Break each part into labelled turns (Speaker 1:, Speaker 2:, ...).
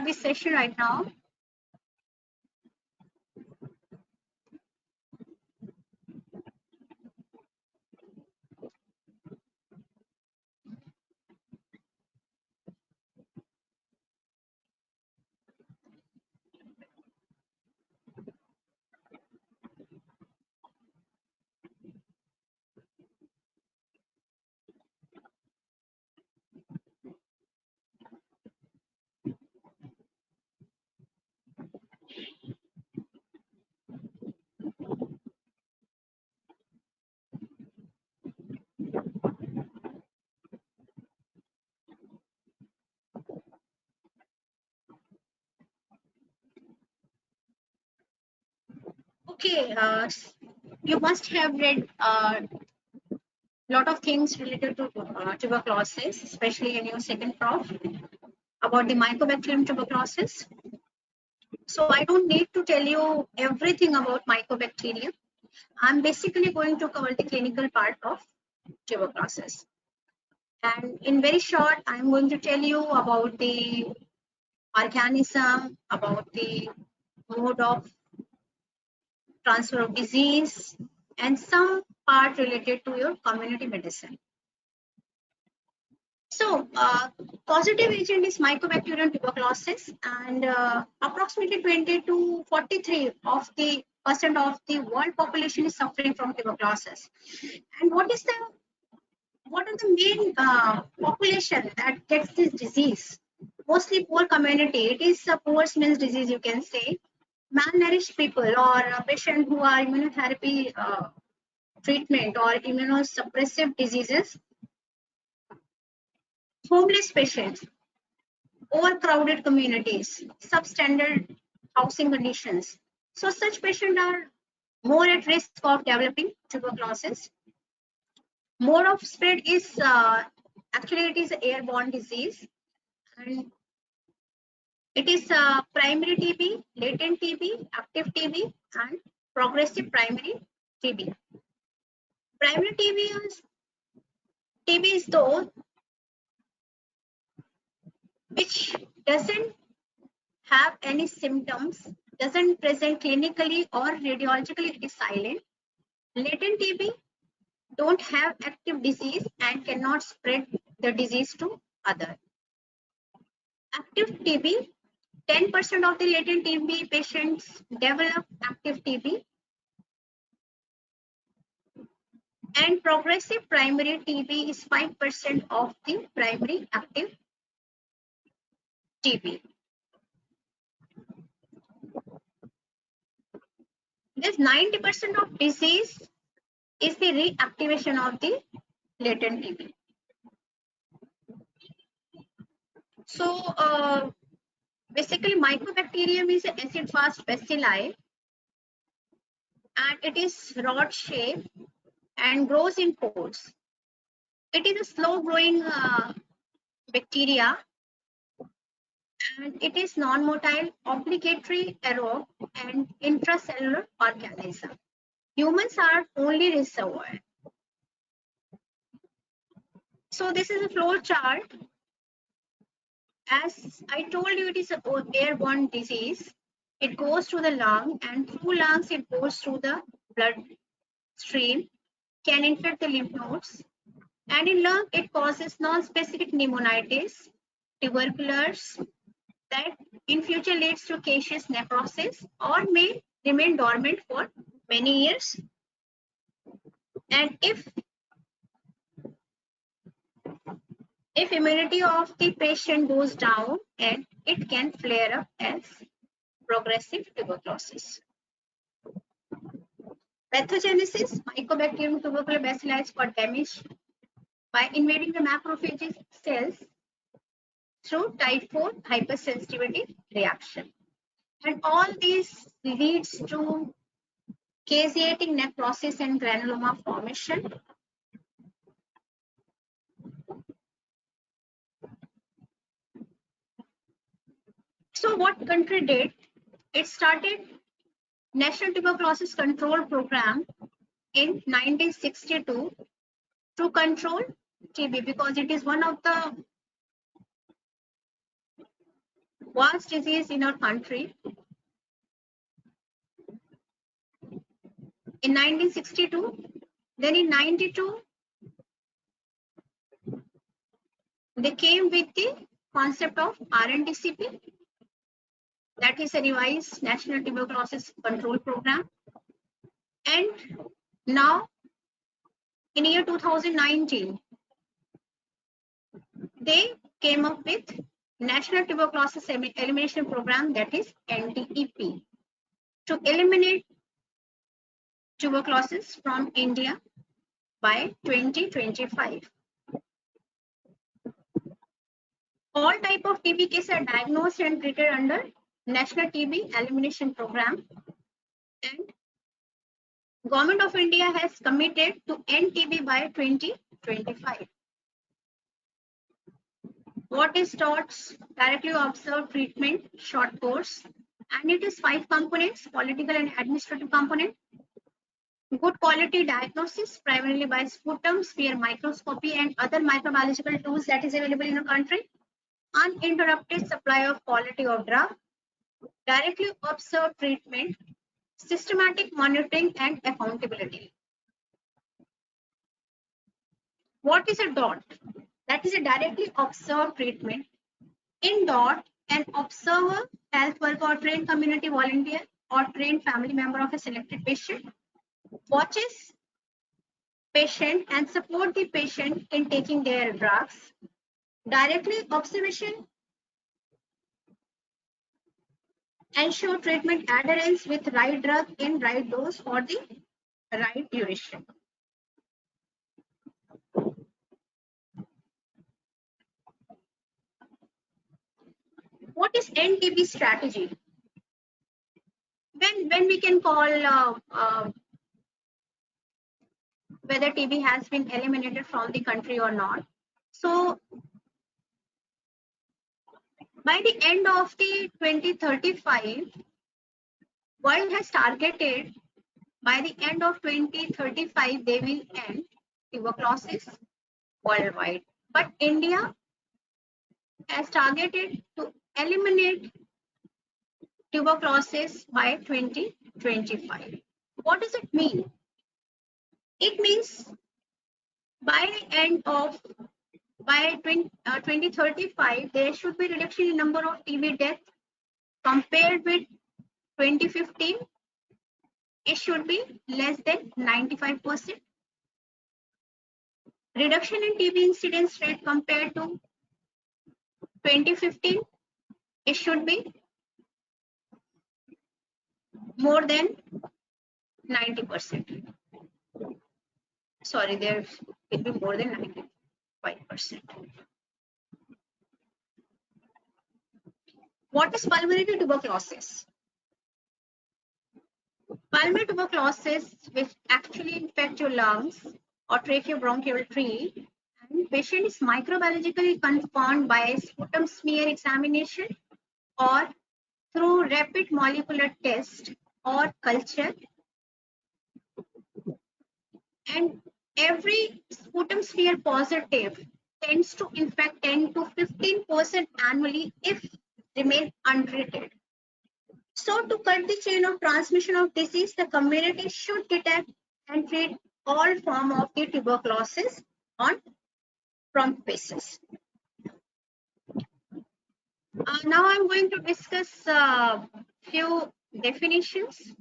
Speaker 1: this session right now. Okay, you must have read a lot of things related to tuberculosis, especially in your second prof about the Mycobacterium tuberculosis. So I don't need to tell you everything about Mycobacterium. I'm basically going to cover the clinical part of tuberculosis. And in very short, I'm going to tell you about the organism, about the mode of transfer of disease, and some part related to your community medicine. So, causative agent is Mycobacterium tuberculosis, and approximately 20 to 43 of the percent of the world population is suffering from tuberculosis. And what are the main population that gets this disease? Mostly poor community. It is a poor man's disease, you can say. Malnourished people or a patient who are immunotherapy treatment or immunosuppressive diseases, homeless patients, overcrowded communities, substandard housing conditions. So such patients are more at risk of developing tuberculosis. Mode of spread is actually it is an airborne disease, and it is primary TB, latent TB, active TB, and progressive primary TB. Primary TB is those which doesn't have any symptoms, doesn't present clinically or radiologically, it is silent. Latent TB don't have active disease and cannot spread the disease to other. Active TB, 10% of the latent TB patients develop active TB, and progressive primary TB is 5% of the primary active TB. This 90% of disease is the reactivation of the latent TB. So basically Mycobacterium is an acid-fast bacilli, and it is rod shaped and grows in pores. It is a slow growing bacteria, and it is non-motile, obligatory, aerobe, and intracellular organism. Humans are only reservoir. So this is a flow chart. As I told you, it is an airborne disease. It goes through the lung, and through lungs it goes through the blood stream, can infect the lymph nodes, and in lung it causes non-specific pneumonitis, tuberculosis that in future leads to caseous necrosis or may remain dormant for many years. And if immunity of the patient goes down, and it can flare up as progressive tuberculosis. Pathogenesis, Mycobacterium tuberculosis bacilli got damaged by invading the macrophages cells through type 4 hypersensitivity reaction. And all these leads to caseating necrosis and granuloma formation. So what country did? It started National Tuberculosis Control Program in 1962 to control TB, because it is one of the vast disease in our country. In 1962, then in 92, they came with the concept of RNTCP, that is a revised National Tuberculosis Control Program. And now, in year 2019, they came up with National Tuberculosis Elimination Program, that is NTEP, to eliminate tuberculosis from India by 2025. All type of TB cases are diagnosed and treated under National TB Elimination Program, and Government of India has committed to end TB by 2025. What is TOTS? Directly observed treatment, short course, and it is 5 components: political and administrative component, good quality diagnosis primarily by sputum, sphere microscopy, and other microbiological tools that is available in the country, uninterrupted supply of quality of drug, directly observed treatment, systematic monitoring, and accountability. What is a DOT? That is a directly observed treatment. In DOT, an observer, health worker, or trained community volunteer or trained family member of a selected patient watches patient and support the patient in taking their drugs. Directly observation ensure treatment adherence with right drug in right dose for the right duration. What is NTB strategy? When we can call whether TB has been eliminated from the country or not. So by the end of the 2035, world has targeted by the end of 2035 they will end tuberculosis worldwide. But India has targeted to eliminate tuberculosis by 2025. What does it mean? It means by the end of 2035, there should be reduction in number of TB deaths compared with 2015. It should be less than 95%. Reduction in TB incidence rate compared to 2015, it should be more than 90%. Sorry, there will be more than 95%. What is pulmonary tuberculosis? Pulmonary tuberculosis, which actually infect your lungs or tracheobronchial tree, and patient is microbiologically confirmed by sputum smear examination or through rapid molecular test or culture, and every sputum smear positive tends to infect 10 to 15% annually if remain untreated. So to cut the chain of transmission of disease, the community should detect and treat all form of the tuberculosis on prompt basis. Now I'm going to discuss few definitions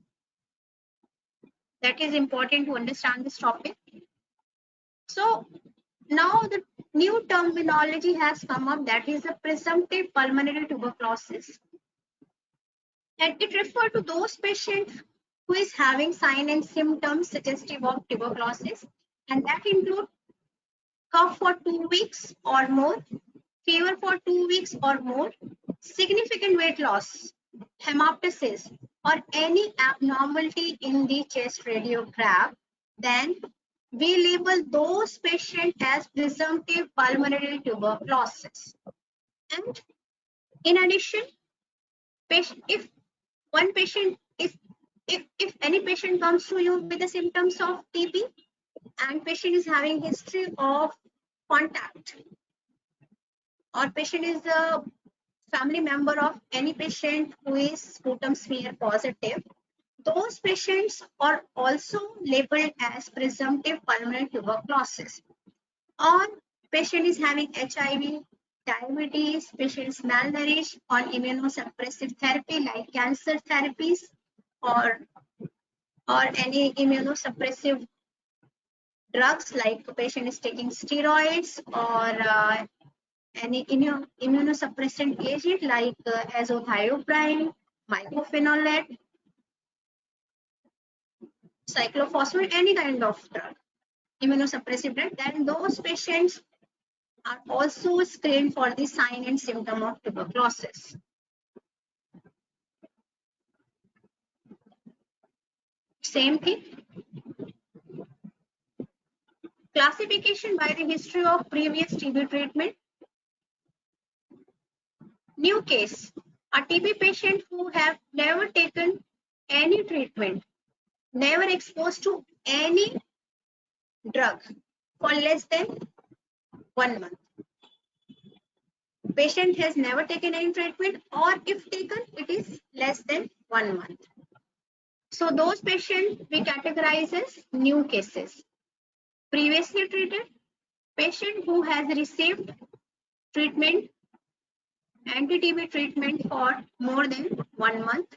Speaker 1: that is important to understand this topic. So now the new terminology has come up, that is the presumptive pulmonary tuberculosis. And it refers to those patients who is having sign and symptoms suggestive of tuberculosis, and that include cough for 2 weeks or more, fever for 2 weeks or more, significant weight loss, hemoptysis, or any abnormality in the chest radiograph. Then we label those patients as presumptive pulmonary tuberculosis. And in addition, if one patient is, if any patient comes to you with the symptoms of TB and patient is having history of contact, or patient is family member of any patient who is sputum smear positive, those patients are also labeled as presumptive pulmonary tuberculosis. Or patient is having HIV, diabetes, patient is malnourished on immunosuppressive therapy like cancer therapies or any immunosuppressive drugs like the patient is taking steroids or any immunosuppressant agent like azathioprine, mycophenolate, cyclophosphamide, any kind of drug, immunosuppressive drug, then those patients are also screened for the sign and symptom of tuberculosis. Same thing. Classification by the history of previous TB treatment. New case, a TB patient who have never taken any treatment, never exposed to any drug for less than 1 month. Patient has never taken any treatment, or if taken, it is less than 1 month. So those patients we categorize as new cases. Previously treated, patient who has received treatment, anti-TB treatment for more than 1 month.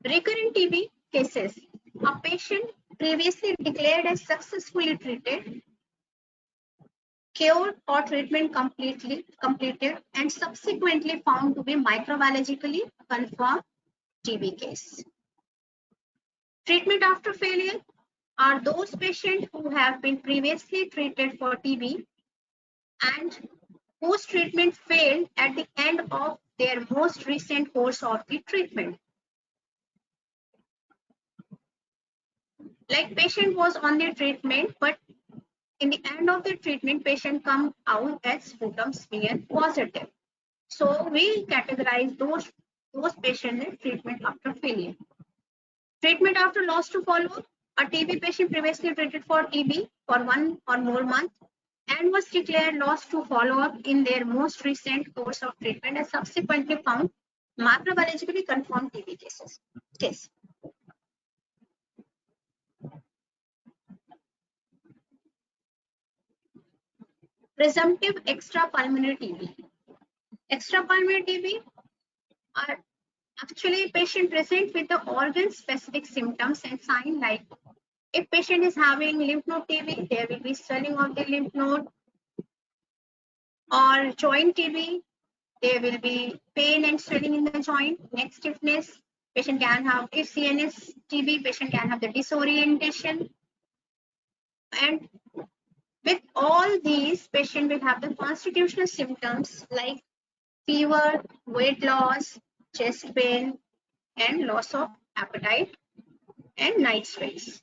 Speaker 1: Recurrent TB cases, a patient previously declared as successfully treated, cured or treatment completed and subsequently found to be microbiologically confirmed TB case. Treatment after failure are those patients who have been previously treated for TB and whose treatment failed at the end of their most recent course of the treatment. Like patient was on the treatment, but in the end of the treatment, patient come out as sputum smear positive. So we categorize those patients in treatment after failure. Treatment after loss to follow-up. A TB patient previously treated for TB for 1 or more months and was declared lost to follow-up in their most recent course of treatment and subsequently found microbiologically confirmed TB case. Presumptive extrapulmonary TB. Extrapulmonary TB are actually patient present with the organ-specific symptoms and signs like if patient is having lymph node TB, there will be swelling of the lymph node, or joint TB, there will be pain and swelling in the joint, neck stiffness. Patient can have, if CNS TB, patient can have the disorientation. And with all these, patient will have the constitutional symptoms like fever, weight loss, chest pain, and loss of appetite and night sweats.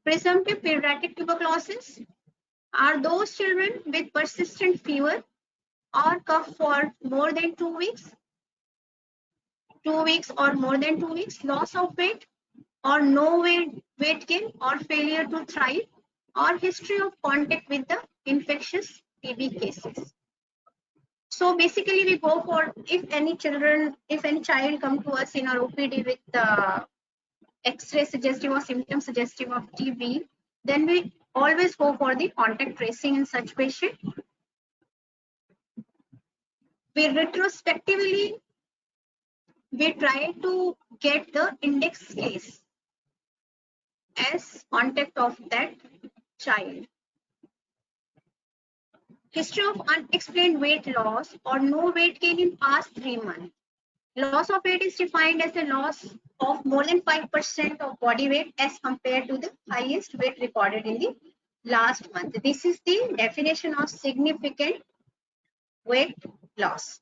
Speaker 1: Presumptive pediatric tuberculosis are those children with persistent fever or cough for more than 2 weeks, 2 weeks or more than 2 weeks, loss of weight or no weight gain or failure to thrive, or history of contact with the infectious TB cases. So basically we go for if any child come to us in our OPD with X-ray suggestive or symptom suggestive of TB, then we always go for the contact tracing in such patient. We retrospectively, we try to get the index case as contact of that child. History of unexplained weight loss or no weight gain in past 3 months. Loss of weight is defined as a loss of more than 5% of body weight as compared to the highest weight recorded in the last month. This is the definition of significant weight loss.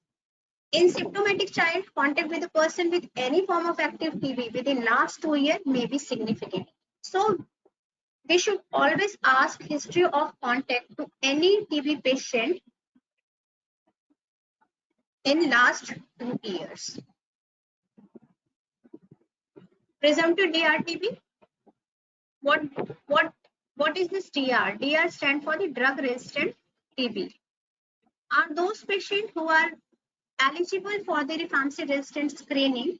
Speaker 1: In symptomatic child, contact with a person with any form of active TB within last 2 years may be significant. So we should always ask history of contact to any TB patient in last 2 years. Presumptive DRTB. What is this DR? DR stands for the drug resistant TB. are those patients who are eligible for the rifampicin resistant screening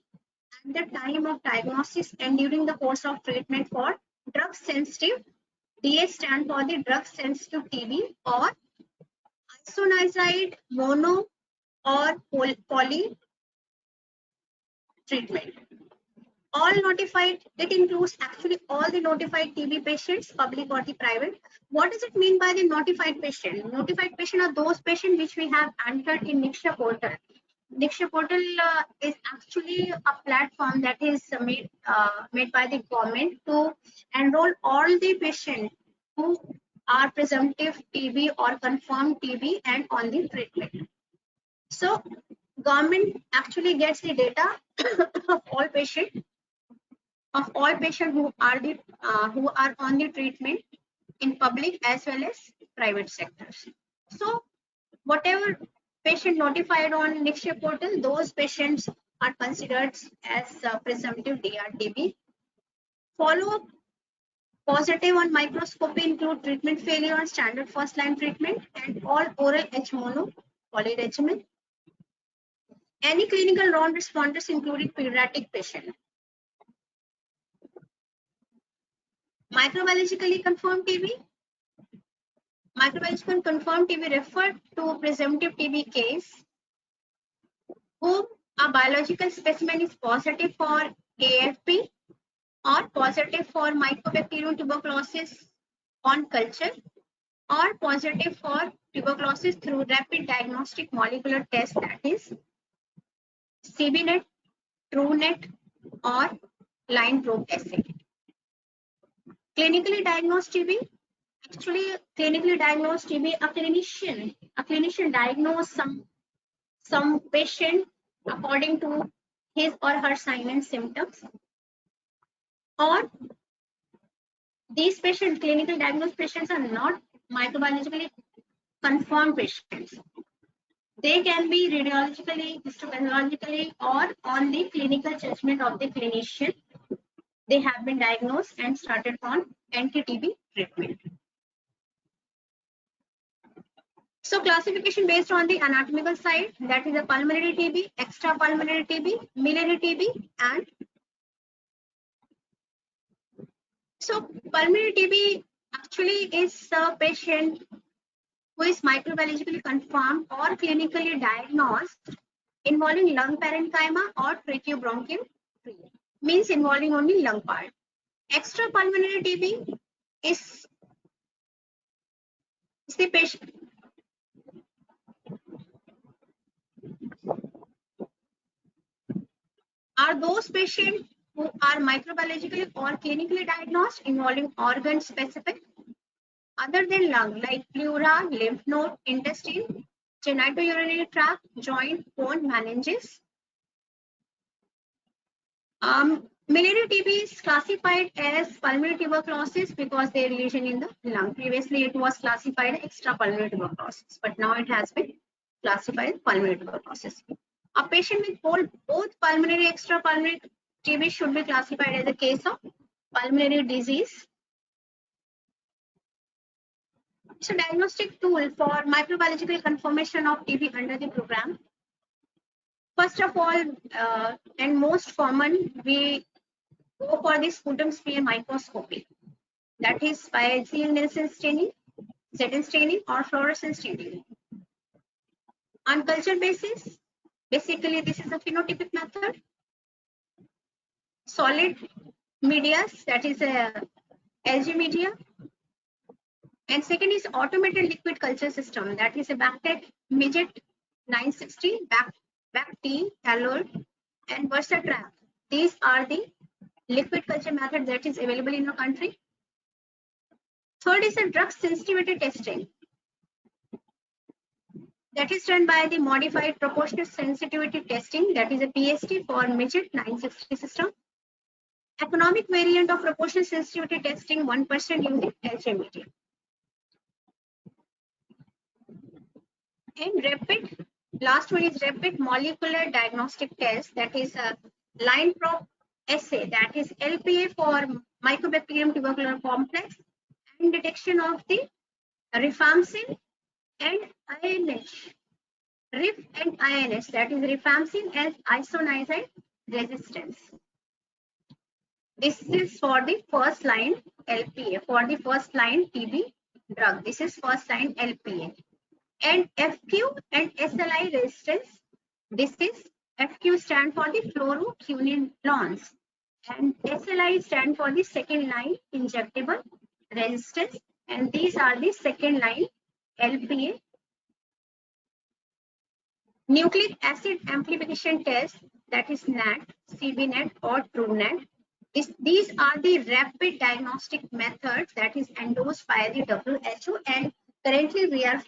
Speaker 1: at the time of diagnosis and during the course of treatment for drug sensitive, DA stand for the drug sensitive TB, or isoniazid mono or poly treatment. All notified, it includes actually all the notified TB patients, public or the private. What does it mean by the notified patient? Notified patient are those patients which we have entered in Niksha portal. Niksha portal is actually a platform that is made by the government to enroll all the patients who are presumptive TB or confirmed TB and on the treatment. So government actually gets the data of all patients who are on the treatment in public as well as private sectors. So whatever patient notified on Niksha portal, those patients are considered as presumptive DRTB. Follow-up positive on microscopy include treatment failure on standard first line treatment and all oral H-mono poly regimen. Any clinical non-responders including pediatric patient. Microbiologically confirmed TB. Microbiologically confirmed TB referred to presumptive TB case whom a biological specimen is positive for AFP or positive for Mycobacterium tuberculosis on culture or positive for tuberculosis through rapid diagnostic molecular test, that is CBNet, TrueNet or line probe assay. Clinically diagnosed TB. Actually, clinically diagnosed TB, a clinician diagnose some patient according to his or her sign and symptoms, or these patients, clinical diagnosed patients, are not microbiologically confirmed patients. They can be radiologically, histopathologically, or on the clinical judgment of the clinician. They have been diagnosed and started on anti-TB treatment. So classification based on the anatomical side, that is a pulmonary TB, extrapulmonary TB, miliary TB, and so pulmonary TB actually is a patient who is microbiologically confirmed or clinically diagnosed involving lung parenchyma or tracheobronchial tree, means involving only lung part. Extrapulmonary TB is the patient are those patients who are microbiologically or clinically diagnosed involving organ specific other than lung, like pleura, lymph node, intestine, genitourinary tract, joint, bone, meninges. Miliary TB is classified as pulmonary tuberculosis because their lesion in the lung. Previously, it was classified extrapulmonary tuberculosis, but now it has been classified as pulmonary tuberculosis. A patient with both pulmonary and extrapulmonary TB should be classified as a case of pulmonary disease. So, diagnostic tool for microbiological confirmation of TB under the program. First of all, and most common, we go for the sputum smear microscopy. That is by Ziel-Nielsen staining, ZN staining, or fluorescence staining. On culture basis, basically this is a phenotypic method. Solid media, that is a LG media. And second is automated liquid culture system, that is a BACTEC Midget 960, BACT, Alert, and VersaTrack. These are the liquid culture method that is available in your country. Third is a drug sensitivity testing. That is done by the modified proportional sensitivity testing, that is a PST for Midget 960 system. Economic variant of proportional sensitivity testing 1% using LG media. And rapid, last one is rapid molecular diagnostic test, that is a line probe assay, that is LPA for Mycobacterium tuberculosis complex, and detection of the rifampicin and INH RIF and INS, that is rifampicin as isoniazid resistance. This is for the first line LPA, for the first line TB drug. This is first line LPA. And FQ and SLI resistance. This is FQ stand for the fluoroquinolones and SLI stand for the second line injectable resistance. And these are the second line LPA. Nucleic acid amplification test, that is NAT, CBNAT or TrueNAT. These are the rapid diagnostic methods that is endorsed by the WHO, and currently we are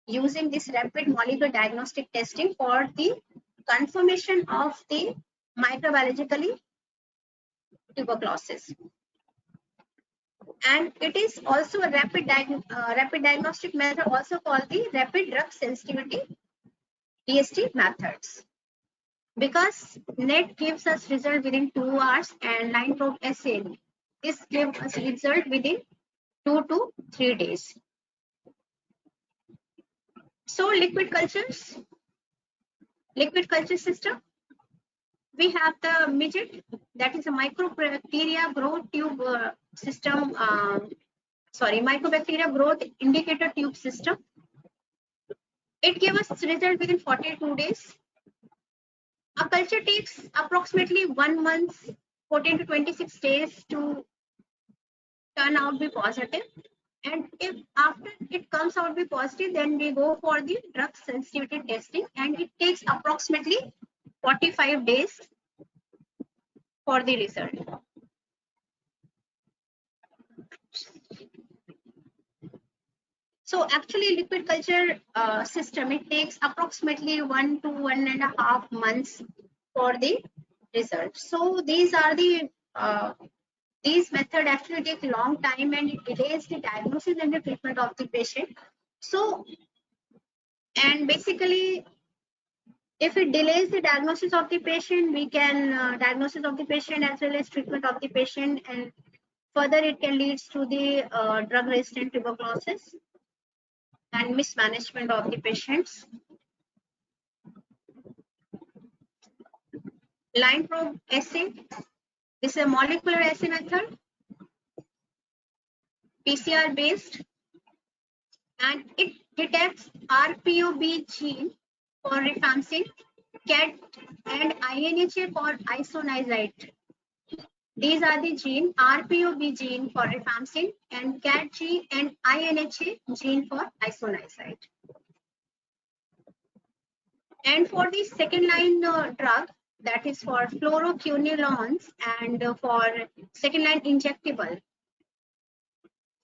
Speaker 1: using this rapid molecular diagnostic testing for the confirmation of the microbiologically tuberculosis. And it is also a rapid diagnostic method, also called the rapid drug sensitivity DST methods. Because NET gives us result within 2 hours and line probe assay, this gives us result within 2 to 3 days. So liquid culture system, we have the MIGIT, that is a microbacteria growth tube system, microbacteria growth indicator tube system. It gives us result within 42 days. A culture takes approximately 1 month, 14 to 26 days to turn out be positive. And if after it comes out be positive, then we go for the drug sensitivity testing, and it takes approximately 45 days for the result. So actually liquid culture system, it takes approximately 1 to 1.5 months for the result. So these are the these methods actually take long time, and it delays the diagnosis and the treatment of the patient. So, and basically, if it delays the diagnosis of the patient, we can diagnosis of the patient as well as treatment of the patient, and further it can lead to the drug-resistant tuberculosis and mismanagement of the patients. Line probe assay, this is a molecular assay method, PCR based, and it detects RPOB gene for rifampicin, CAT and INHA for isoniazid. These are the gene, RPOB gene for rifampicin and CAT gene and INHA gene for isoniazid. And for the second line drug, that is for fluoroquinolones and for second line injectable,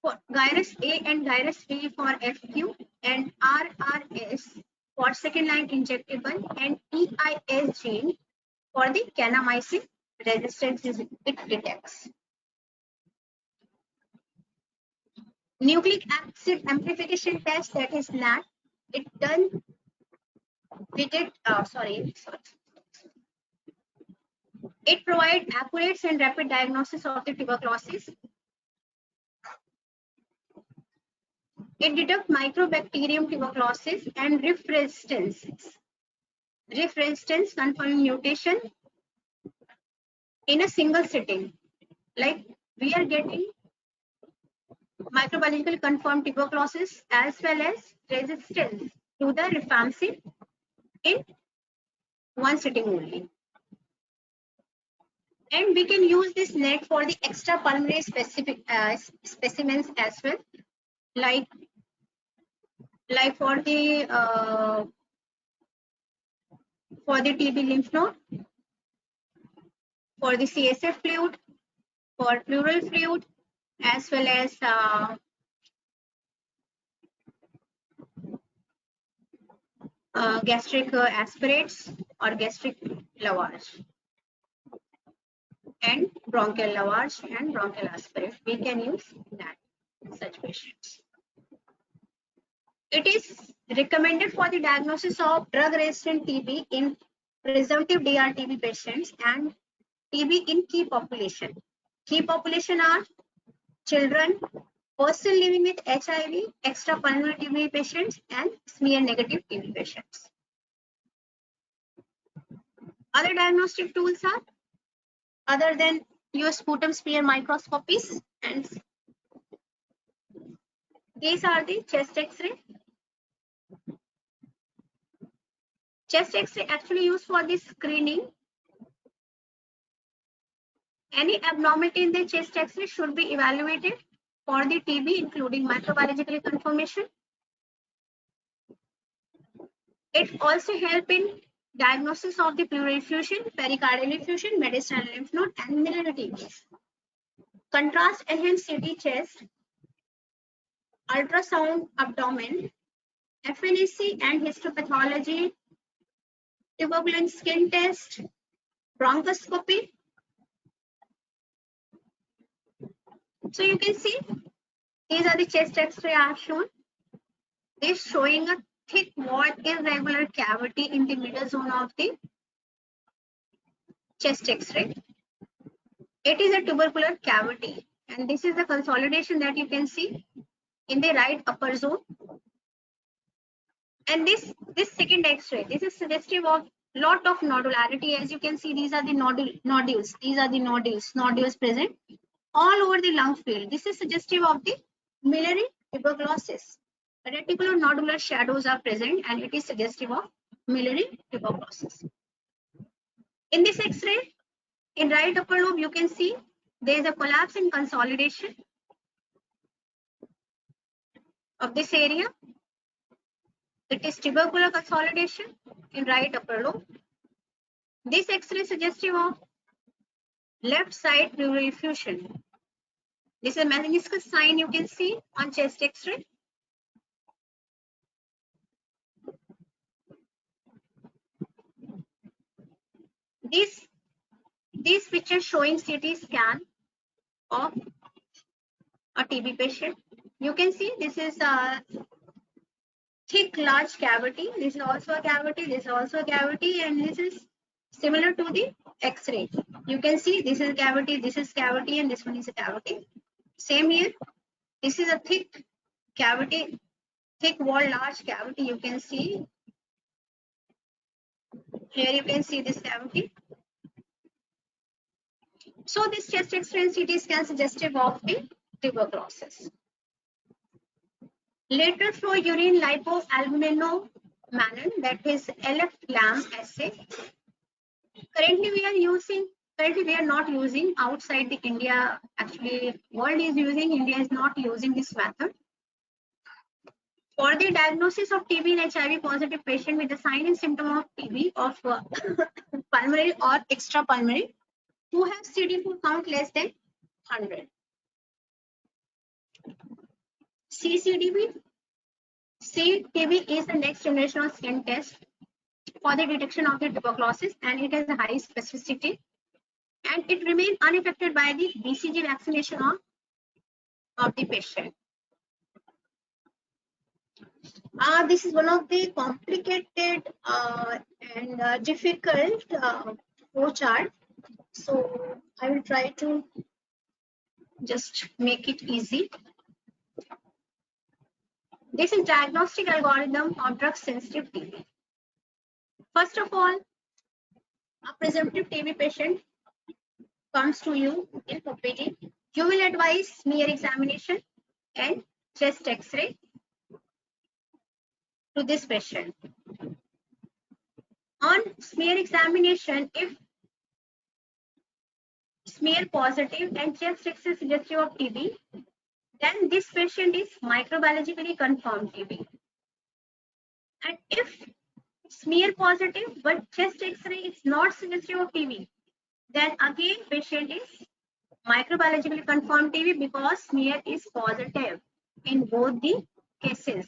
Speaker 1: for Gyrus A and Gyrus B for FQ and RRS for second line injectable, and EIS gene for the kanamycin resistance it detects. Nucleic acid amplification test, that is NAT, it done with it, it provides accurate and rapid diagnosis of the tuberculosis. It detects Mycobacterium tuberculosis and RIF resistance. RIF resistance confirming mutation in a single sitting. Like we are getting microbiologically confirmed tuberculosis as well as resistance to the rifampicin in one sitting only. And we can use this NET for the extra pulmonary specific specimens as well, like for the TB lymph node, for the CSF fluid, for pleural fluid, as well as gastric aspirates or gastric lavage, and bronchial lavage and bronchial aspirate. We can use that in such patients. It is recommended for the diagnosis of drug-resistant TB in presumptive DRTB patients and TB in key population. Key population are children, person living with HIV, extrapulmonary TB patients, and smear negative TB patients. Other diagnostic tools are, other than your sputum smear microscopies, and these are the chest X-ray. Chest X-ray actually used for the screening. Any abnormality in the chest X-ray should be evaluated for the TB, including microbiological confirmation. It also helps in diagnosis of the pleural effusion, pericardial effusion, mediastinal lymph node, and miliary TBs. Contrast enhanced CT chest, ultrasound abdomen, FNAC and histopathology, tuberculin skin test, bronchoscopy. So you can see these are the chest X-ray I have shown. This showing a thick wall irregular cavity in the middle zone of the chest X-ray. It is a tubercular cavity, and this is the consolidation that you can see in the right upper zone. And this second X-ray, this is suggestive of lot of nodularity. As you can see, these are the nodules. These are the nodules present all over the lung field. This is suggestive of the miliary tuberculosis. Reticular nodular shadows are present, and it is suggestive of miliary tuberculosis. In this X-ray, in right upper lobe, you can see there is a collapse and consolidation of this area. It is tubercular consolidation in right upper lobe. This X-ray is suggestive of left side pleural effusion. This is a meniscus sign you can see on chest X-ray. These pictures showing CT scan of a TB patient. You can see this is a thick, large cavity. This is also a cavity. This is also a cavity, and this is similar to the X-ray. You can see this is cavity, this is cavity, and this one is a cavity. Same here. This is a thick cavity, thick wall, large cavity. You can see here. You can see this cavity. So this chest X-ray and CT scan suggestive of the tuberculosis. Lateral flow urine lipoalbuminomannan, that is LF-LAM assay. Currently we are not using outside the India. Actually, world is using, India is not using this method. For the diagnosis of TB in HIV positive patient with the sign and symptom of TB of pulmonary or extrapulmonary who have CD4 count less than 100. CTB is the next generation of skin test for the detection of the tuberculosis, and it has a high specificity, and it remains unaffected by the BCG vaccination of the patient. This is one of the complicated and difficult flow chart. So I will try to just make it easy. This is diagnostic algorithm of drug sensitive TB. First of all, a presumptive TB patient comes to you in OPD. You will advise smear examination and chest X-ray to this patient. On smear examination, if smear positive and chest X-ray suggestive of TB, then this patient is microbiologically confirmed TB. And if smear positive but chest X-ray is not suggestive of TB, then again patient is microbiologically confirmed TB because smear is positive in both the cases.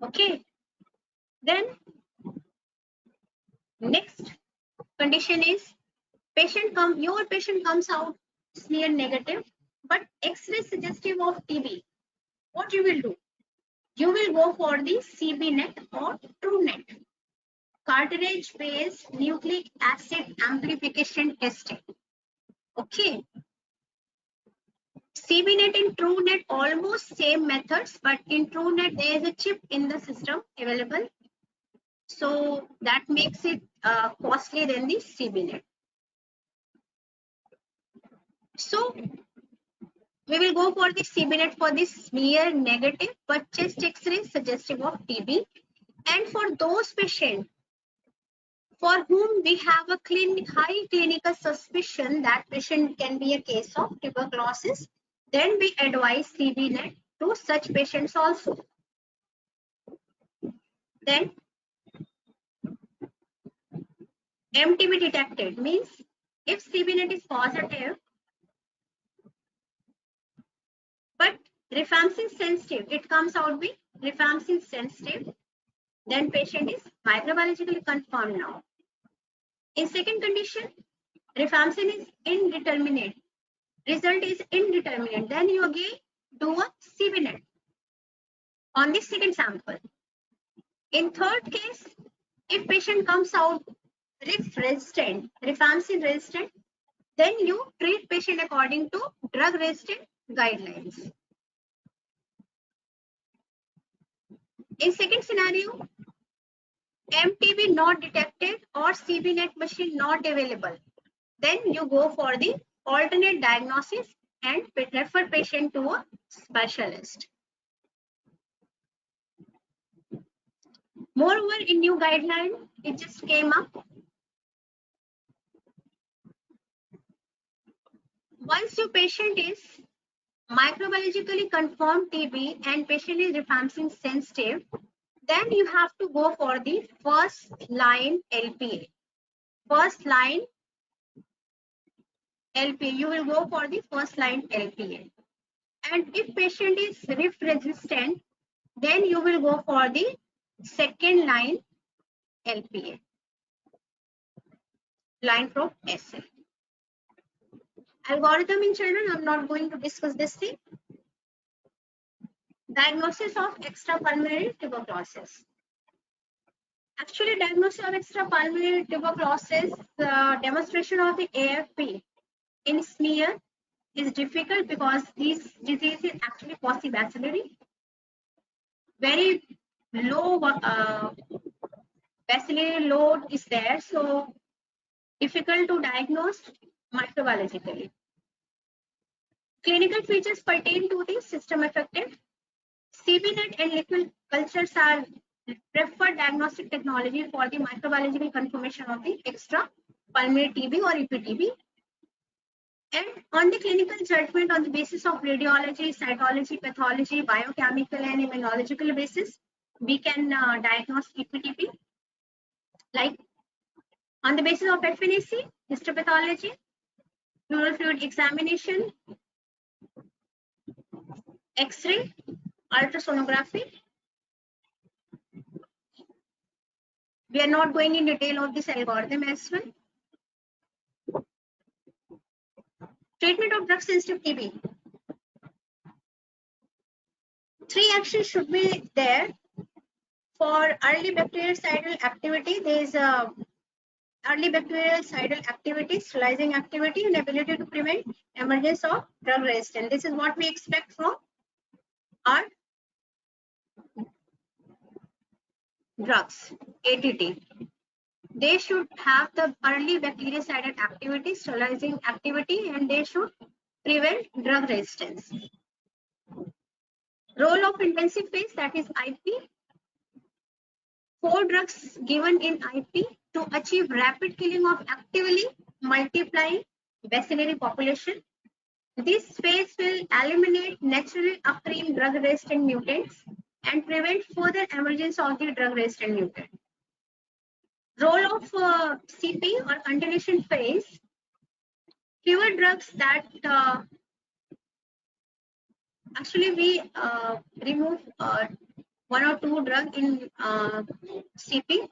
Speaker 1: Okay. Then next condition is your patient comes out smear negative but X-ray suggestive of TB. What you will do? You will go for the CBNet or TrueNet, cartridge-based nucleic acid amplification testing. Okay. CBNet and TrueNet almost same methods, but in TrueNet there is a chip in the system available. So that makes it costly than the CBNet. So we will go for the CBNet for the smear negative but chest X-ray suggestive of TB. And for those patients for whom we have a high clinical suspicion that patient can be a case of tuberculosis, then we advise CBNet to such patients also. Then MTB detected means if CBNet is positive but rifampicin sensitive, it comes out with rifampicin sensitive, then patient is microbiologically confirmed now. In second condition, rifampicin is indeterminate, result is indeterminate, then you again do a CBNet on the second sample. In third case, if patient comes out RIF resistant, rifampicin resistant, then you treat patient according to drug resistant guidelines. In second scenario, MTB not detected or CBNet machine not available, then you go for the alternate diagnosis and refer patient to a specialist. Moreover, in new guideline, it just came up. Once your patient is microbiologically confirmed TB and patient is rifampicin sensitive, then you have to go for the first line LPA. First line LPA, you will go for the first line LPA. And if patient is RIF resistant, then you will go for the second line LPA, line from SL. Algorithm in children, I'm not going to discuss this thing. Diagnosis of extrapulmonary tuberculosis. Actually, diagnosis of extrapulmonary tuberculosis, demonstration of the AFP in smear is difficult because this disease is actually paucibacillary. Very low bacillary load is there, so difficult to diagnose microbiologically. Clinical features pertain to the system affected. CBNet and liquid cultures are preferred diagnostic technology for the microbiological confirmation of the extrapulmonary TB or EPTB. And on the clinical judgment on the basis of radiology, cytology, pathology, biochemical and immunological basis, we can diagnose EPTB. Like on the basis of FNAC, histopathology, pleural fluid examination, X-ray, ultrasonography. We are not going in detail of this algorithm as well. Treatment of drug-sensitive TB. 3 actions should be there. For early bactericidal activity, there is a early bactericidal activity, sterilizing activity, and ability to prevent emergence of drug resistance. This is what we expect from our drugs, ATT. They should have the early bactericidal activity, sterilizing activity, and they should prevent drug resistance. Role of intensive phase, that is IP. 4 drugs given in IP to achieve rapid killing of actively multiplying bacillary population. This phase will eliminate naturally occurring drug-resistant mutants and prevent further emergence of the drug-resistant mutant. Role of CP or continuation phase, fewer drugs that actually we remove 1 or 2 drugs in CP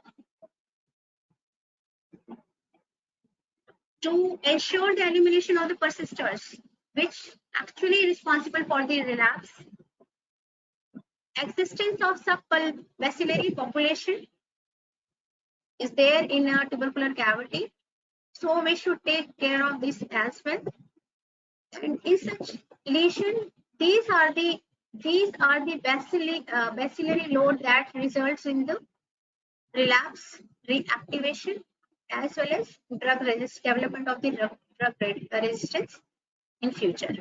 Speaker 1: to ensure the elimination of the persisters, which actually is responsible for the relapse. Existence of subbacillary population is there in a tubercular cavity, so we should take care of this as well. And in such lesion, these are the bacillary load that results in the relapse, reactivation, as well as development of the drug resistance in future.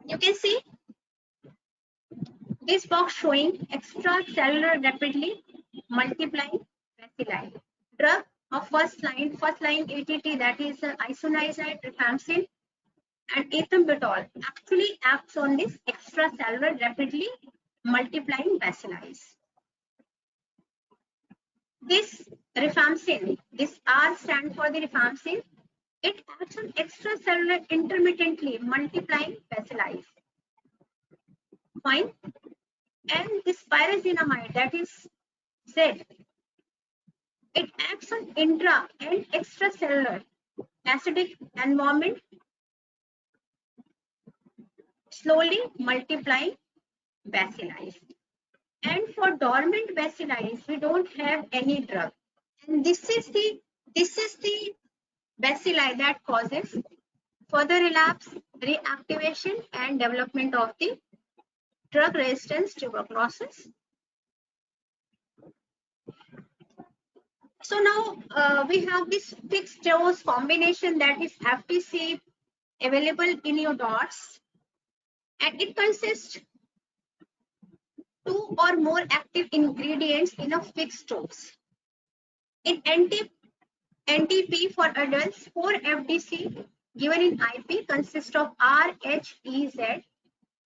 Speaker 1: You can see this box showing extracellular rapidly multiplying bacilli. Drug of first line ATT, that is isoniazid, rifampicin, and ethambutol actually acts on this extracellular rapidly multiplying bacilli. This rifampicin, this R stands for the rifampicin, it acts on extracellular intermittently multiplying bacilli. Fine. And this pyrazinamide, that is Z, it acts on intra and extracellular acidic environment, slowly multiplying bacilli. And for dormant bacilli, we don't have any drug. And this is the bacilli that causes further relapse, reactivation, and development of the drug resistance tuberculosis. So now we have this fixed dose combination, that is FTC, available in your dots, and it consists 2 or more active ingredients in a fixed dose. In NTP for adults, 4 FDC given in IP consists of RHEZ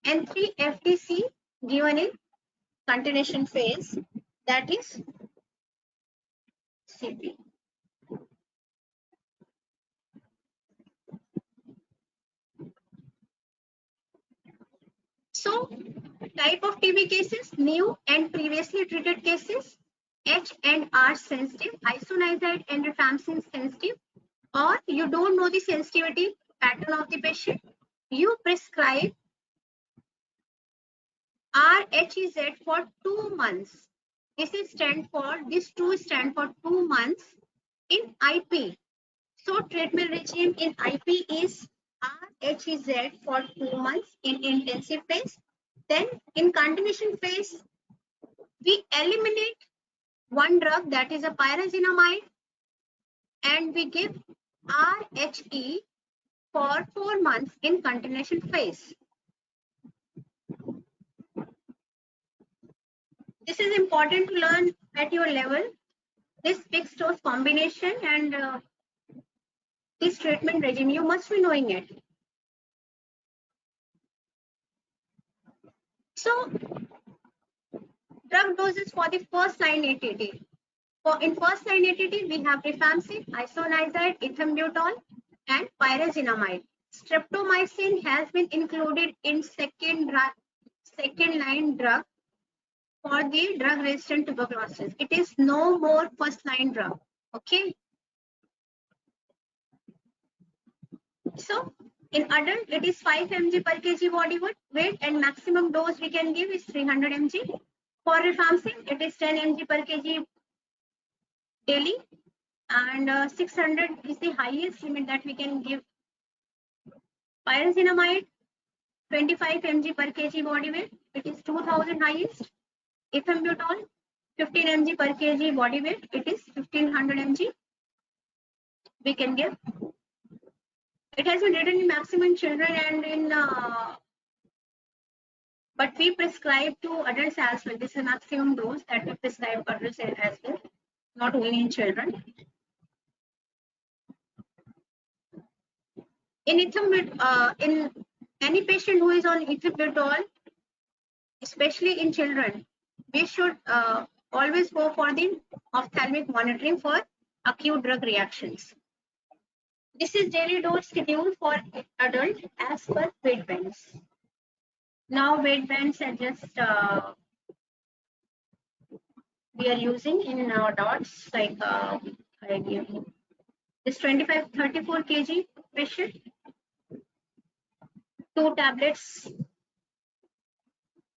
Speaker 1: and 3 FDC given in continuation phase, that is CP. So, type of TB cases, new and previously treated cases, H and R sensitive, isoniazid and rifampicin sensitive, or you don't know the sensitivity pattern of the patient, you prescribe RHEZ for 2 months. This 2 stand for 2 months in IP. So treatment regime in IP is RHEZ for 2 months in intensive phase. Then in continuation phase, we eliminate one drug, that is a pyrazinamide, and we give RHE for 4 months in continuation phase. This is important to learn at your level, this fixed dose combination and this treatment regime, you must be knowing it. So, drug doses for the first line ATT. In first line ATT, we have rifampicin, isoniazid, ethambutol, and pyrazinamide. Streptomycin has been included in second line drug for the drug resistant tuberculosis. It is no more first line drug. Okay. So in adult, it is 5 mg per kg body weight, and maximum dose we can give is 300 mg. For rifampicin, it is 10 mg per kg daily, and 600 is the highest limit that we can give. Pyrazinamide, 25 mg per kg body weight, it is 2000 highest. Ethambutol, 15 mg per kg body weight, it is 1500 mg we can give. It has been written in maximum in children and in, but we prescribe to adults as well. This is a maximum dose that we prescribe to adults as well, not only in children. In any patient who is on ethambutol, especially in children, we should always go for the ophthalmic monitoring for acute drug reactions. This is daily dose schedule for adult as per weight bands. Now weight bands are just we are using in our dots, like I give you this 34 kg patient, 2 tablets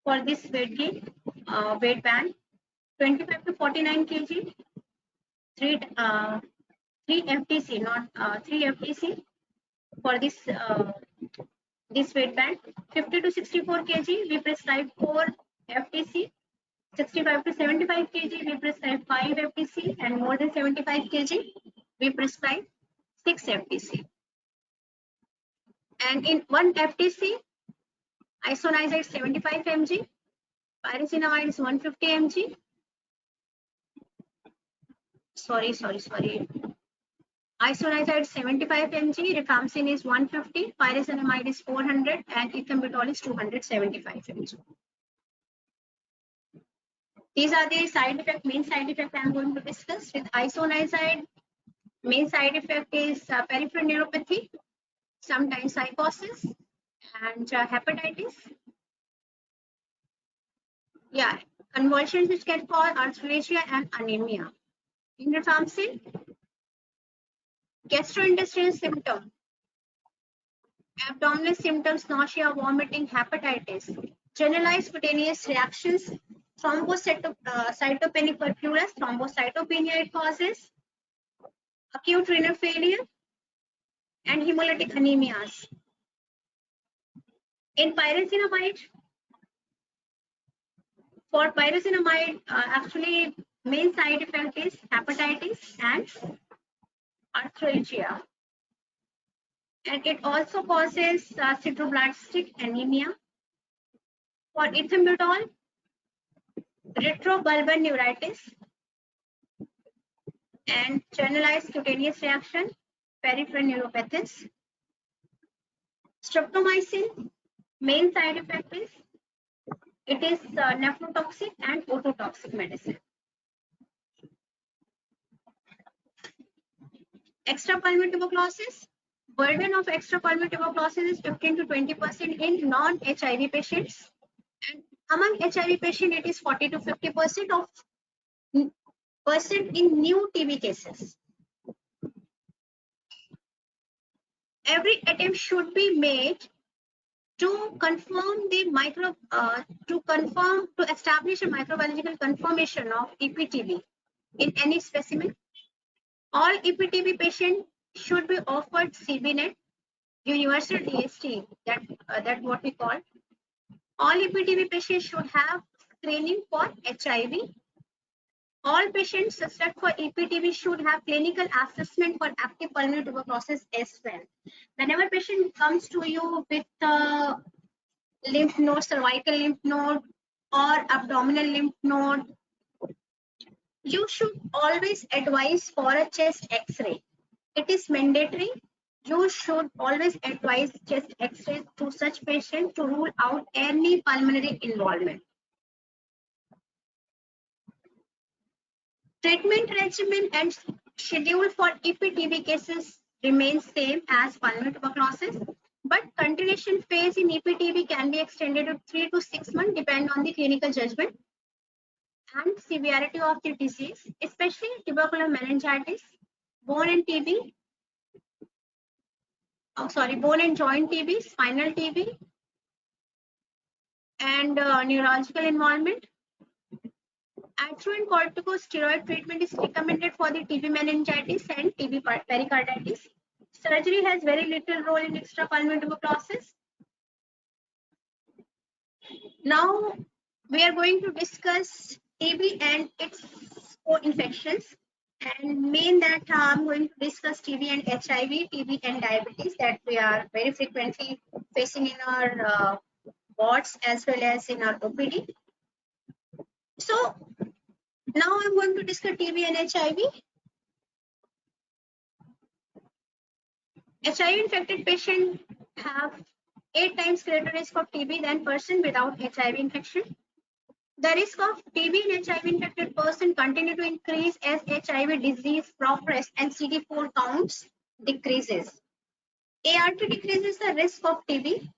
Speaker 1: for this weight gain, weight band, 25 to 49 kg, 3 FTC, not 3 FTC for this this weight band. 50 to 64 kg, we prescribe 4 FTC. 65 to 75 kg, we prescribe 5 FTC, and more than 75 kg, we prescribe 6 FTC. And in 1 FTC, isoniazid 75 mg, pyrazinamide is 150 mg. Sorry. Isoniazid 75 mg, rifampicin is 150, pyrazinamide is 400, and ethambutol is 275 mg. These are the main side effects I am going to discuss. With isoniazid, main side effect is peripheral neuropathy, sometimes psychosis, and hepatitis. Yeah, convulsions which can cause arthralgia and anemia. In rifampicin, gastrointestinal symptom, abdominal symptoms, nausea, vomiting, hepatitis, generalized cutaneous reactions, thrombocytopenic purpura, thrombocytopenia it causes, acute renal failure, and hemolytic anemias. In pyrazinamide, for pyrazinamide, actually main side effect is hepatitis and arthralgia. And it also causes sideroblastic anemia. For ethambutol, retrobulbar neuritis and generalized cutaneous reaction, peripheral neuropathies. Streptomycin, main side effect is it is nephrotoxic and ototoxic medicine. Extrapulmonary tuberculosis, burden of extrapulmonary tuberculosis is 15 to 20% in non-HIV patients, and among HIV patients it is 40 to 50% of in new TB cases. Every attempt should be made to confirm the to establish a microbiological confirmation of EPTB in any specimen. All EPTB patients should be offered CBNet, universal DST, that what we call. All EPTB patients should have screening for HIV. All patients suspect for EPTB should have clinical assessment for active pulmonary tuberculosis as well. Whenever patient comes to you with lymph node, cervical lymph node, or abdominal lymph node, you should always advise for a chest X-ray. It is mandatory. You should always advise chest X-ray to such patient to rule out any pulmonary involvement. Treatment regimen and schedule for EPTB cases remains same as pulmonary tuberculosis, but continuation phase in EPTB can be extended to 3 to 6 months depending on the clinical judgment and severity of the disease, especially tubercular meningitis, bone and TB, bone and joint TB, spinal TB, and neurological involvement. Atro and corticosteroid treatment is recommended for the TB meningitis and TB pericarditis. Surgery has very little role in extrapulmonary tuberculosis. Now we are going to discuss TB and its co-infections. And main that I'm going to discuss TB and HIV, TB and diabetes that we are very frequently facing in our wards as well as in our OPD. So now I'm going to discuss TB and HIV. HIV infected patients have 8 times greater risk of TB than person without HIV infection. The risk of TB in HIV infected person continue to increase as HIV disease progress and CD4 counts decreases. ART decreases the risk of TB.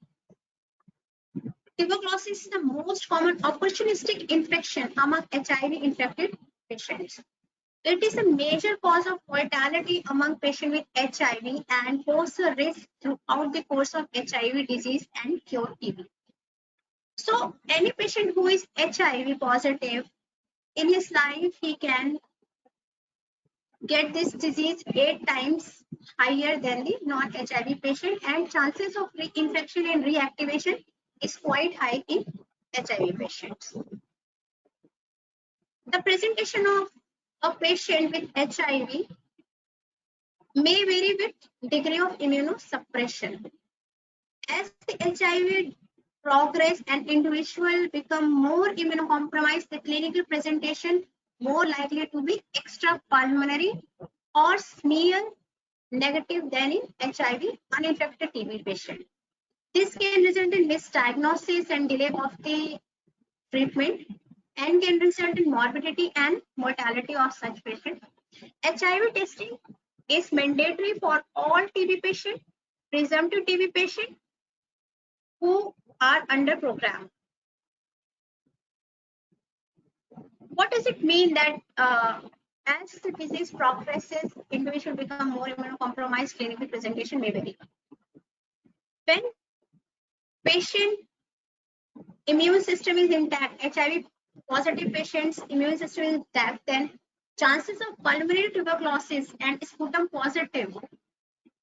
Speaker 1: Tuberculosis is the most common opportunistic infection among HIV infected patients. It is a major cause of mortality among patients with HIV and poses a risk throughout the course of HIV disease and cure TB. So any patient who is HIV positive, in his life he can get this disease 8 times higher than the non-HIV patient, and chances of reinfection and reactivation is quite high in HIV patients. The presentation of a patient with HIV may vary with degree of immunosuppression. As the HIV progress and individual become more immunocompromised, the clinical presentation more likely to be extrapulmonary or smear negative than in HIV uninfected TB patient. This can result in misdiagnosis and delay of the treatment and can result in morbidity and mortality of such patients. HIV testing is mandatory for all TB patients, presumptive TB patients who are under program. What does it mean that as the disease progresses, individual become more immunocompromised, clinical presentation may vary. When patient immune system is intact, HIV positive patients immune system is intact, then chances of pulmonary tuberculosis and sputum positive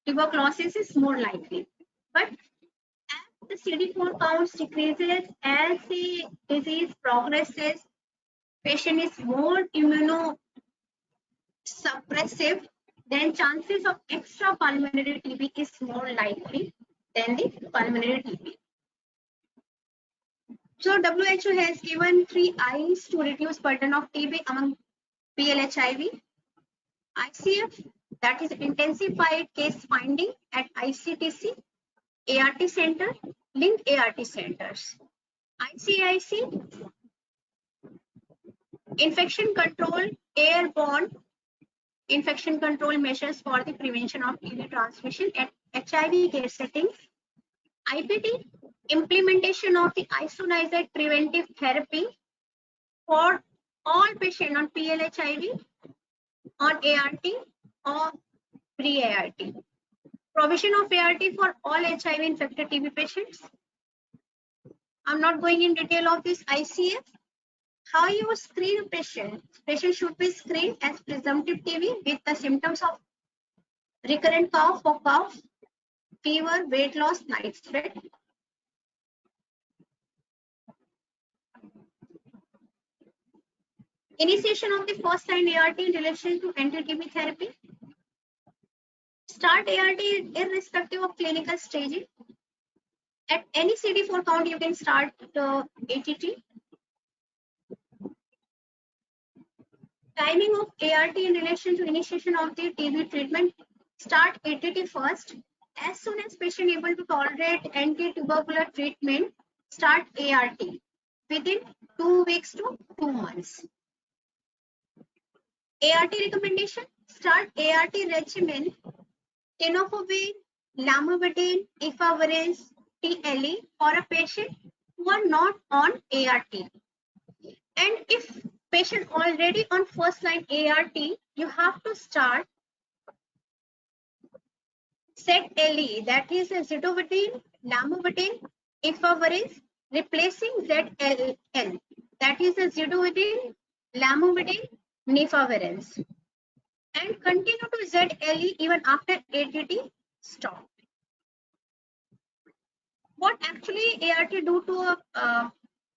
Speaker 1: tuberculosis is more likely. But as the CD4 counts decreases, as the disease progresses, patient is more immunosuppressive, then chances of extrapulmonary TB is more likely than the pulmonary TB. So WHO has given 3 I's to reduce burden of TB among PLHIV. ICF, that is intensified case finding at ICTC, ART center, link ART centers. ICIC, infection control, airborne infection control measures for the prevention of TB transmission at HIV care settings. IPT, implementation of the isoniazid preventive therapy for all patients on PLHIV, on ART or pre-ART. Provision of ART for all HIV infected TB patients. I'm not going in detail of this ICF. How you screen a patient? Patient should be screened as presumptive TB with the symptoms of recurrent cough or cough, fever, weight loss, night sweat. Initiation of the first line ART in relation to anti-TB therapy. Start ART irrespective of clinical staging. At any CD4 count, you can start the ATT. Timing of ART in relation to initiation of the TB treatment. Start ATT first. As soon as patient able to tolerate anti-tubercular treatment, start ART within 2 weeks to 2 months. ART recommendation, start ART regimen, tenofovir, lamivudine, efavirenz, TLE for a patient who are not on ART. And if patient already on first line ART, you have to start ZLE, that is zidovudine, lamivudine, efavirenz, replacing ZLN, that is zidovudine, lamivudine, efavirenz, and continue to ZLE even after ATT stop. What actually ART do to a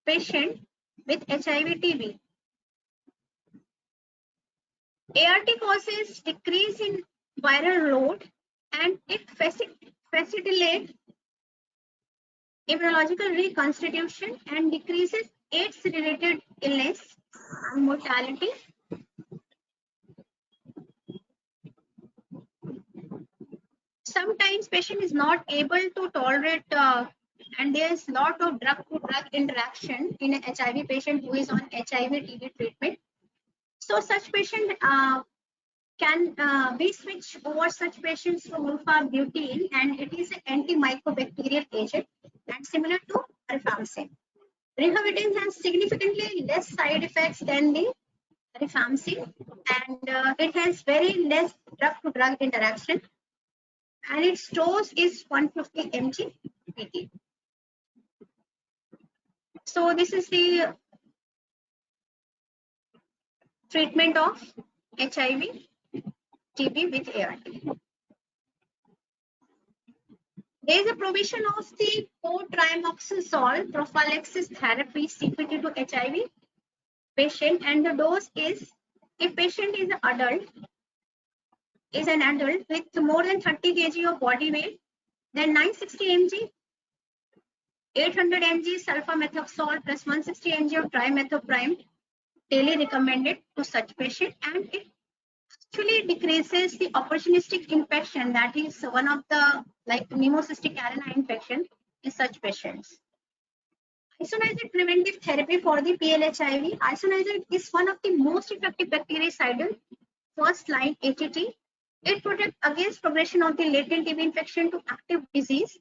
Speaker 1: patient with HIV TB? ART causes decrease in viral load and it facilitates immunological reconstitution and decreases AIDS-related illness and mortality. Sometimes patient is not able to tolerate and there is lot of drug-to-drug interaction in a HIV patient who is on HIV TB treatment. So such patient can be switched over such patients to sulfabutene, and it is an antimicrobacterial agent and similar to rifampicin. Rifampicin has significantly less side effects than the rifampicin, and it has very less drug-to-drug interaction, and its dose is 150 mg PT. So this is the treatment of HIV TB with ART. There is a provision of the cotrimoxazole prophylaxis therapy CPT to HIV patient, and the dose is, if patient is an adult with more than 30 kg of body weight, then 960 mg, 800 mg sulfamethoxazole plus 160 mg of trimethoprim daily recommended to such patient, and it actually decreases the opportunistic infection, that is one of the like pneumocystic carina infection in such patients. Isoniazid preventive therapy for the PLHIV. Isoniazid is one of the most effective bactericidal first line ATT. It protects against progression of the latent TB infection to active disease,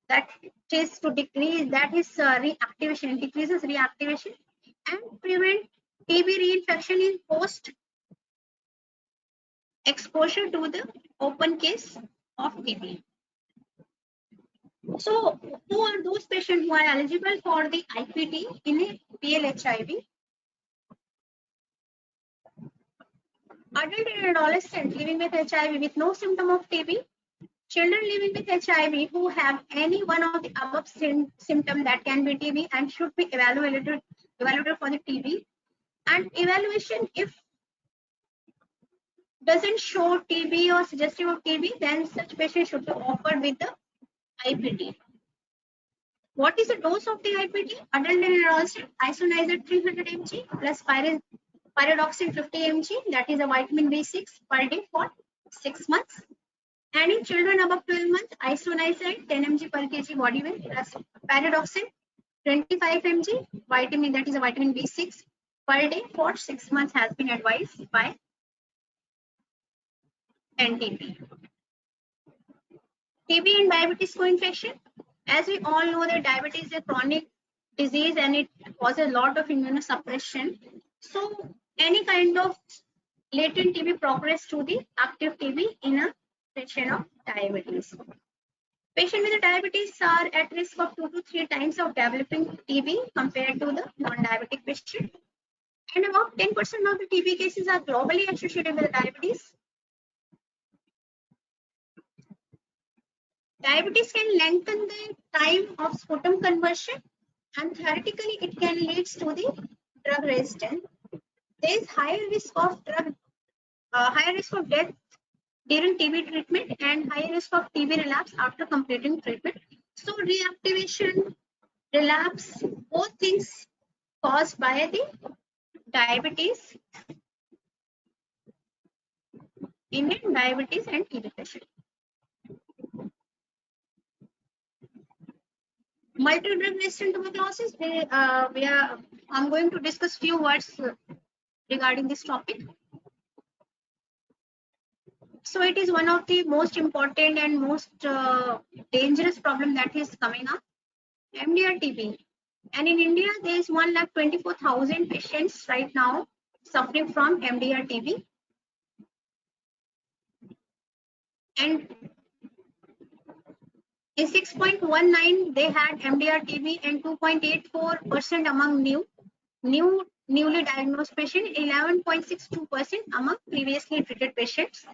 Speaker 1: that is to decrease, that is reactivation, decreases reactivation, and prevent TB reinfection in post exposure to the open case of TB. So, who are those patients who are eligible for the IPT in a PLHIV? Adult and adolescent living with HIV with no symptom of TB, children living with HIV who have any one of the above symptoms that can be TB and should be evaluated for the TB, and evaluation if doesn't show TB or suggestive of TB, then such patient should be offered with the IPT. What is the dose of the IPT? Adult and adolescent, isoniazid 300 mg plus pyridoxine 50 mg, that is a vitamin B6 per day for 6 months. And in children above 12 months, isoniazid 10 mg per kg body weight plus pyridoxine 25 mg vitamin, that is a vitamin B6 per day for 6 months has been advised by NTP. TB and diabetes co-infection. As we all know that diabetes is a chronic disease and it causes a lot of immunosuppression. So any kind of latent TB progress to the active TB in a patient of diabetes. Patients with diabetes are at risk of 2 to 3 times of developing TB compared to the non-diabetic patient. And about 10% of the TB cases are globally associated with diabetes. Diabetes can lengthen the time of sputum conversion, and theoretically it can lead to the drug resistance. There is higher risk of death during TB treatment and higher risk of TB relapse after completing treatment. So reactivation, relapse, both things caused by the diabetes, Indian diabetes and TB patient. Multi-drug resistant tuberculosis. I'm going to discuss few words regarding this topic. So it is one of the most important and most dangerous problem that is coming up, MDR TB. And in India, there is 1,24,000 patients right now suffering from MDR TB. And in 6.19, they had MDR TB, and 2.84% among newly diagnosed patients, 11.62% among previously treated patients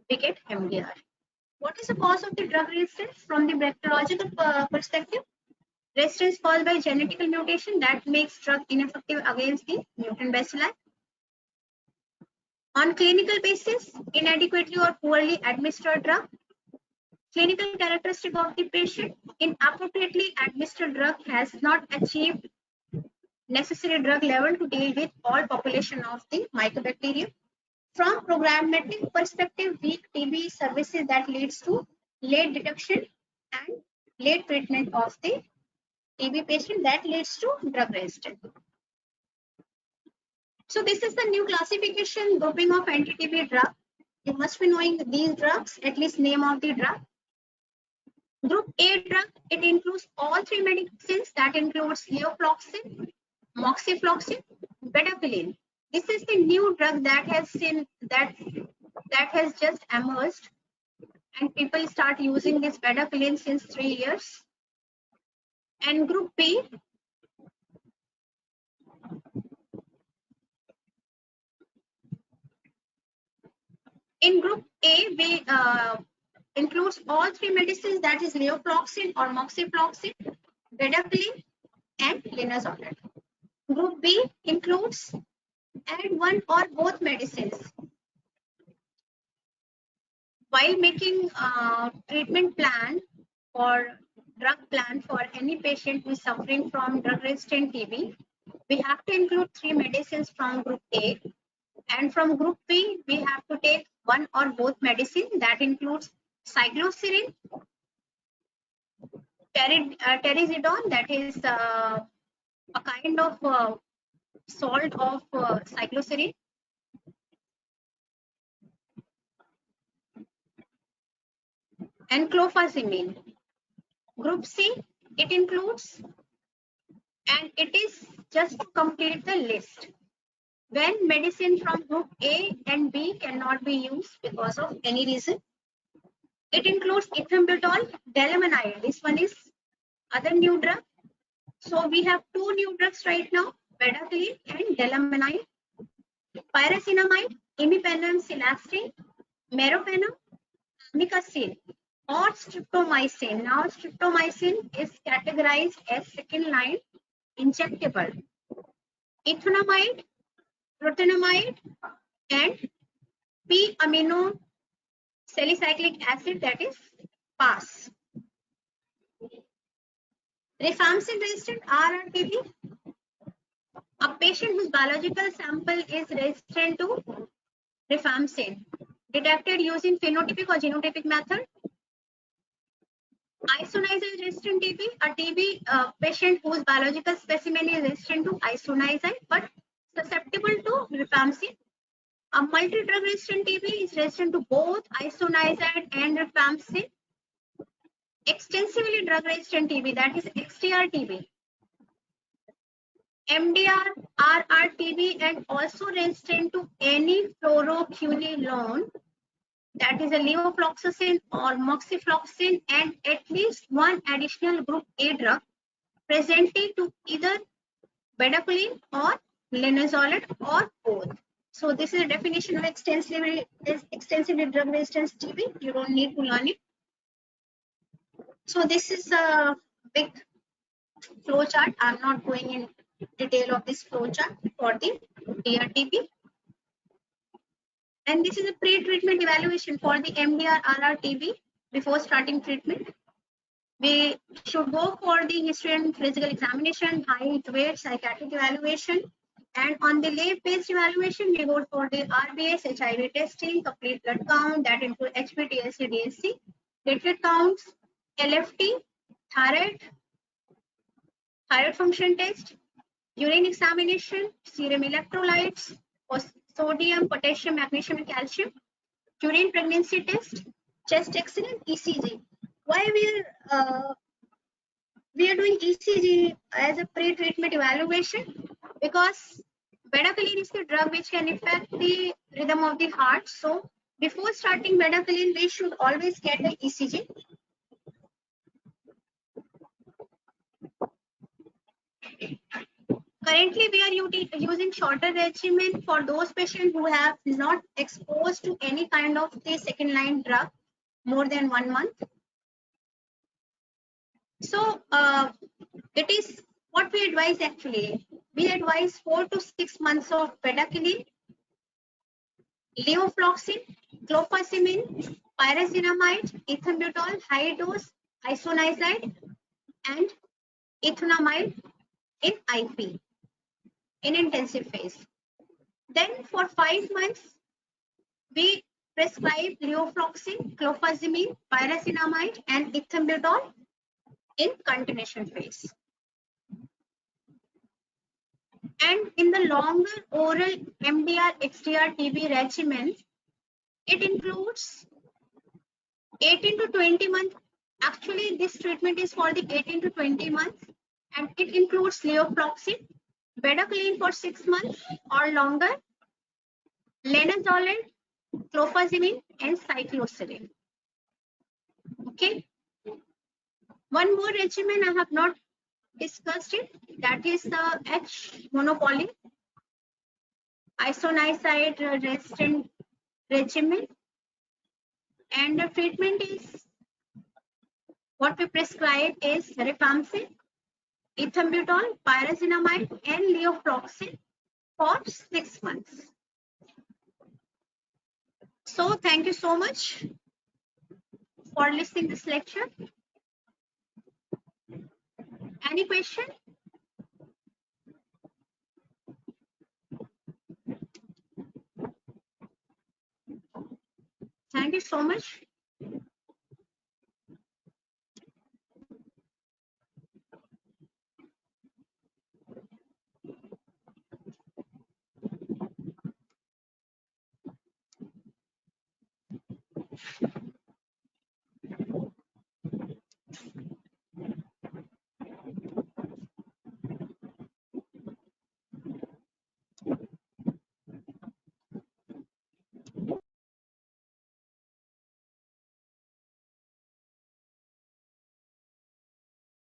Speaker 1: get MDR. What is the cause of the drug resistance from the bacteriological perspective? Resistance caused by genetic mutation that makes drug ineffective against the mutant bacilli. On clinical basis, inadequately or poorly administered drug. Clinical characteristic of the patient: inappropriately administered drug has not achieved necessary drug level to deal with all population of the mycobacterium. From programmatic perspective, weak TB services that leads to late detection and late treatment of the TB patient that leads to drug resistance. So this is the new classification grouping of anti-TB drug. You must be knowing these drugs, at least name of the drug. Group A drug, it includes all 3 medicines, that includes levofloxacin, moxifloxacin, bedaquiline. This is the new drug that has just emerged, and people start using this bedaquiline since 3 years. And group B, in group A, we includes all 3 medicines, that is levofloxacin or moxifloxacin, bedaquiline, and linezolid. Group B includes add one or both medicines. While making a treatment plan or drug plan for any patient who is suffering from drug-resistant TB, we have to include 3 medicines from group A, and from group B, we have to take one or both medicine. That includes cycloserine, terrazidone, that is a kind of salt of cycloserine, and clofazimine. Group C, it includes, and it is just to complete the list. When medicine from group A and B cannot be used because of any reason, it includes ethambutol, delamanide. This one is other new drug. So we have 2 new drugs right now, bedaquiline and delamanide, pyrazinamide, imipenem, cilastatin, meropenem, amikacin, or streptomycin. Now streptomycin is categorized as second line injectable. Ethonamide, protonamide, and p-amino salicylic acid, that is PAS. Rifampicin resistant RRTB, a patient whose biological sample is resistant to rifampicin, detected using phenotypic or genotypic method. Isoniazid resistant TB, a TB patient whose biological specimen is resistant to isoniazid but susceptible to rifampicin. A multi-drug resistant TB is resistant to both isoniazid and rifampicin. Extensively drug resistant TB, that is XDR TB. MDR, RRTB, and also resistant to any fluoroquinolone, that is a levofloxacin or moxifloxacin, and at least one additional group A drug presenting to either bedaquiline or linezolid or both. So this is a definition of extensively drug resistant TB. You don't need to learn it. So this is a big flow chart. I'm not going in detail of this flow chart for the DRTB. And this is a pre-treatment evaluation for the MDR-RRTB before starting treatment. We should go for the history and physical examination, height, weight, psychiatric evaluation. And on the lab-based evaluation, we go for the RBS, HIV testing, complete blood count, that includes HP, TSC, DSC, platelet counts, LFT, thyroid function test, urine examination, serum electrolytes, sodium, potassium, magnesium, and calcium, urine pregnancy test, chest X-ray, and ECG. Why we are doing ECG as a pre-treatment evaluation? Because bedaquiline is the drug which can affect the rhythm of the heart. So before starting bedaquiline, we should always get the ECG. Currently, we are using shorter regimen for those patients who have not exposed to any kind of the second line drug more than 1 month. So it is what we advise actually. We advise 4 to 6 months of bedaquiline, levofloxacin, clofazimine, pyrazinamide, ethambutol, high dose, isoniazid, and ethonamide in IP in intensive phase. Then for 5 months, we prescribe levofloxacin, clofazimine, pyrazinamide, and ethambutol in continuation phase. And in the longer oral MDR XDR TB regimen, it includes 18 to 20 months. Actually, this treatment is for the 18 to 20 months, and it includes levofloxacin, bedaquiline for 6 months or longer, linezolid, clofazimine, and cycloserine. Okay. One more regimen I have not discussed it, that is the H monopoly isoniazid resistant regimen, and the treatment is what we prescribe is rifampicin, ethambutol, pyrazinamide, and levofloxacin for 6 months. So thank you so much for listening this lecture. Any question? Thank you so much.